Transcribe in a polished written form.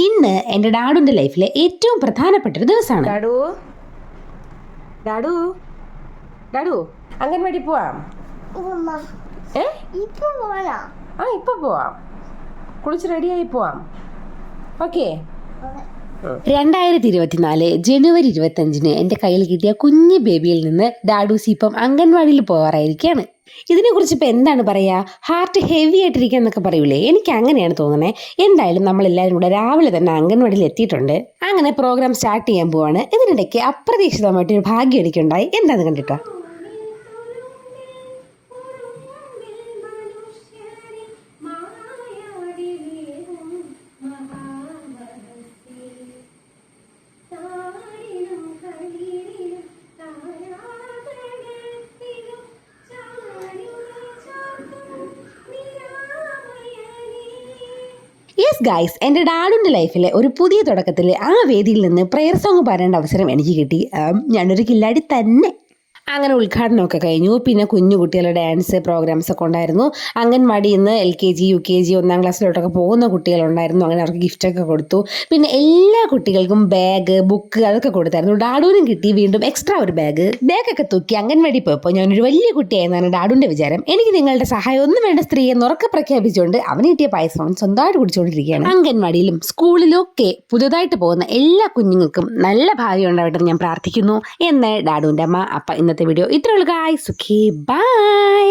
ഇന്ന് എൻ്റെ ഡാഡുൻ്റെ ലൈഫിലെ ഏറ്റവും പ്രധാനപ്പെട്ട ഒരു ദിവസമാണ്. ഡാഡു ഡാഡു ഡാഡു അംഗൻവാടി പോവാം. ഇപ്പൊ പോവാം. കുളിച്ച് റെഡിയായി പോവാം. ഓക്കെ. 2024 ജനുവരി 25 എൻ്റെ കയ്യിൽ കിട്ടിയ കുഞ്ഞു ബേബിയിൽ നിന്ന് ഡാഡൂസ് ഇപ്പം അംഗൻവാടിയിൽ പോകാറായിരിക്കുകയാണ്. ഇതിനെക്കുറിച്ച് ഇപ്പം എന്താണ് പറയുക, ഹാർട്ട് ഹെവി ആയിട്ടിരിക്കുക എന്നൊക്കെ പറയൂലേ, എനിക്ക് അങ്ങനെയാണ് തോന്നുന്നത്. എന്തായാലും നമ്മളെല്ലാവരും കൂടെ രാവിലെ തന്നെ അംഗൻവാടിയിൽ എത്തിയിട്ടുണ്ട്. അങ്ങനെ പ്രോഗ്രാം സ്റ്റാർട്ട് ചെയ്യാൻ പോവാണ്. ഇതിനിടയ്ക്ക് അപ്രതീക്ഷിതമായിട്ടൊരു ഭാഗ്യം എനിക്കുണ്ടായി. എന്താണെന്ന് കണ്ടിട്ടോ. യെസ് ഗൈസ്, എൻ്റെ ഡാഡുൻ്റെ ലൈഫിലെ ഒരു പുതിയ തുടക്കത്തിൽ ആ വേദിയിൽ നിന്ന് പ്രയർ സോങ് പാടേണ്ട അവസരം എനിക്ക് കിട്ടി. ഞാനൊരു കില്ലാടി തന്നെ. അങ്ങനെ ഉദ്ഘാടനമൊക്കെ കഴിഞ്ഞു. പിന്നെ കുഞ്ഞു കുട്ടികളുടെ ഡാൻസ് പ്രോഗ്രാംസ് ഒക്കെ ഉണ്ടായിരുന്നു. അംഗൻവാടിയിൽ നിന്ന് LKG UKG 1ാം ക്ലാസ്സിലോട്ടൊക്കെ പോകുന്ന കുട്ടികളുണ്ടായിരുന്നു. അങ്ങനെ അവർക്ക് ഗിഫ്റ്റൊക്കെ കൊടുത്തു. പിന്നെ എല്ലാ കുട്ടികൾക്കും ബാഗ്, ബുക്ക് അതൊക്കെ കൊടുത്തായിരുന്നു. ഡാഡുവിനും കിട്ടി വീണ്ടും എക്സ്ട്രാ ഒരു ബാഗൊക്കെ തൂക്കി അംഗൻവാടി പോയപ്പോൾ ഞാനൊരു വലിയ കുട്ടിയായെന്നാണ് ഡാഡുവിൻ്റെ വിചാരം. എനിക്ക് നിങ്ങളുടെ സഹായം ഒന്നും വേണ്ട സ്ത്രീ എന്ന് ഉറക്കെ പ്രഖ്യാപിച്ചുകൊണ്ട് അവന് കിട്ടിയ പായസം സ്വന്തമായിട്ട് കുടിച്ചുകൊണ്ടിരിക്കുകയാണ്. അംഗൻവാടിയിലും സ്കൂളിലും ഒക്കെ പുതുതായിട്ട് പോകുന്ന എല്ലാ കുഞ്ഞുങ്ങൾക്കും നല്ല ഭാവി ഉണ്ടാവട്ടെ ഞാൻ പ്രാർത്ഥിക്കുന്നു എന്ന് ഡാഡുവിൻ്റെ അമ്മ. അപ്പം ഇന്നത്തെ വീഡിയോ ഇത്രയുള്ളൂ ഗായ്സ്. Okay, by.